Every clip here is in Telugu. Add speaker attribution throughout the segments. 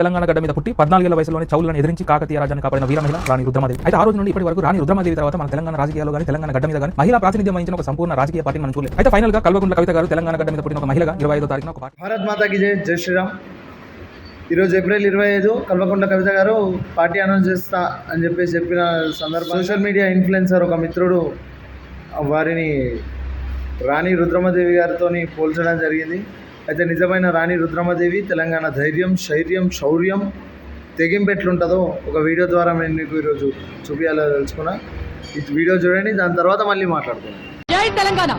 Speaker 1: తెలంగాణ గడ్డ మీద పుట్టి 14 ఏళ్ల వయసులోనే చౌలను ఎదిరించి కాకతీయ రాజ్యాన్ని కాపాడిన వీర మహిళ రాణి రుద్రమాదేవి. అయితే ఆ రోజు నుండి ఇప్పటి వరకు రాణి రుద్రమాదేవి తర్వాత మన తెలంగాణ రాజకీయాల్లో కానీ తెలంగాణ గడ్డ మీద కానీ మహిళా ప్రాతినిధ్యం వహించిన ఒక సంపూర్ణ రాజకీయ పార్టీ మనం చూడలేదు. అయితే ఫైనల్ గా కల్వకుంట్ల కవిత గారు తెలంగాణ గడ్డ మీద పుట్టిన ఒక మహిళగా 25వ తారీఖున ఒక పార్టీ.
Speaker 2: భారత్ మాతాకి జై, జై శ్రీరామ్. ఈరోజు ఏప్రిల్ 25 కల్వకుంట్ల కవిత గారు పార్టీ అనౌన్స్ చేస్తా అని చెప్పిన సందర్భం సోషల్ మీడియా ఇన్ఫ్లుయెన్సర్ ఒక మిత్రుడు వారిని రాణి రుద్రమాదేవి గారితో పోల్చడం జరిగింది. అయితే నిజమైన రాణి రుద్రమాదేవి తెలంగాణ ధైర్యం, శౌర్యం, శౌర్యం, తెగింపు ఎట్లుంటుందో ఒక వీడియో ద్వారా నేను మీకు ఈరోజు చూపించాలదలుచుకున్నా. ఈ వీడియో చూడండి, దాని తర్వాత మళ్ళీ మాట్లాడుతున్నాను.
Speaker 3: జై తెలంగాణ.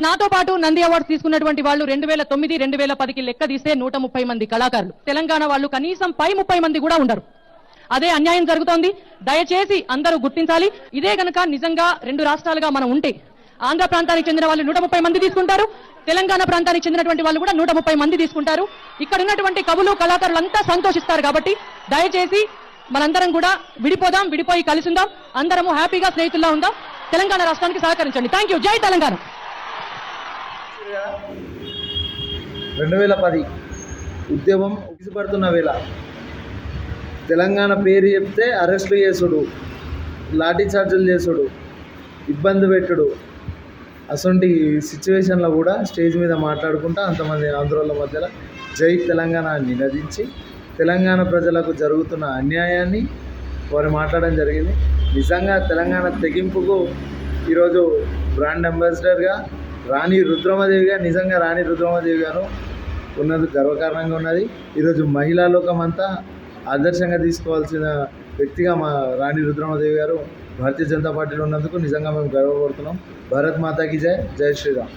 Speaker 3: నాతో పాటు నంది అవార్డ్స్ తీసుకున్నటువంటి వాళ్ళు 2009, 2010కి లెక్క తీస్తే 130 మంది కళాకారులు. తెలంగాణ వాళ్ళు కనీసం 30 మంది కూడా ఉండరు. అదే అన్యాయం జరుగుతోంది. దయచేసి అందరూ గుర్తించాలి. ఇదే గనక నిజంగా 2 రాష్ట్రాలుగా మనం ఉంటే ఆంధ్ర ప్రాంతానికి చెందిన వాళ్ళు 130 మంది తీసుకుంటారు, తెలంగాణ ప్రాంతానికి చెందినటువంటి వాళ్ళు కూడా 130 మంది తీసుకుంటారు. ఇక్కడ ఉన్నటువంటి కవులు, కళాకారులంతా సంతోషిస్తారు. కాబట్టి దయచేసి మనందరం కూడా విడిపోదాం, విడిపోయి కలిసి ఉందాం, అందరము హ్యాపీగా స్నేహితుల్లా ఉందాం. తెలంగాణ రాష్ట్రానికి సహకరించండి. Thank you. జై తెలంగాణ.
Speaker 2: 2010 ఉద్యమం ఉగిసిపడుతున్న వేళ తెలంగాణ పేరు చెప్తే అరెస్టులు చేసుడు, లాఠీ చార్జీలు చేసుడు, ఇబ్బంది పెట్టుడు, అసొంటి సిచ్యువేషన్లో కూడా స్టేజ్ మీద మాట్లాడుకుంటా అంతమంది ఆంధ్రోళ్ళ మధ్యలో జై తెలంగాణ అని నినదించి తెలంగాణ ప్రజలకు జరుగుతున్న అన్యాయాన్ని వారు మాట్లాడడం జరిగింది. నిజంగా తెలంగాణ తెగింపుకు ఈరోజు బ్రాండ్ అంబాసిడర్గా రాణి రుద్రమాదేవిగా నిజంగా రాణి రుద్రమాదేవి గారు ఉన్నది గర్వకారణంగా ఉన్నది. ఈరోజు మహిళా లోకం అంతా ఆదర్శంగా తీసుకోవాల్సిన వ్యక్తిగా మా రాణి రుద్రమాదేవి గారు భారతీయ జనతా పార్టీలో ఉన్నందుకు నిజంగా మేము గర్వపడుతున్నాం. భారత్ మాతాకి జై, జై శ్రీరామ్.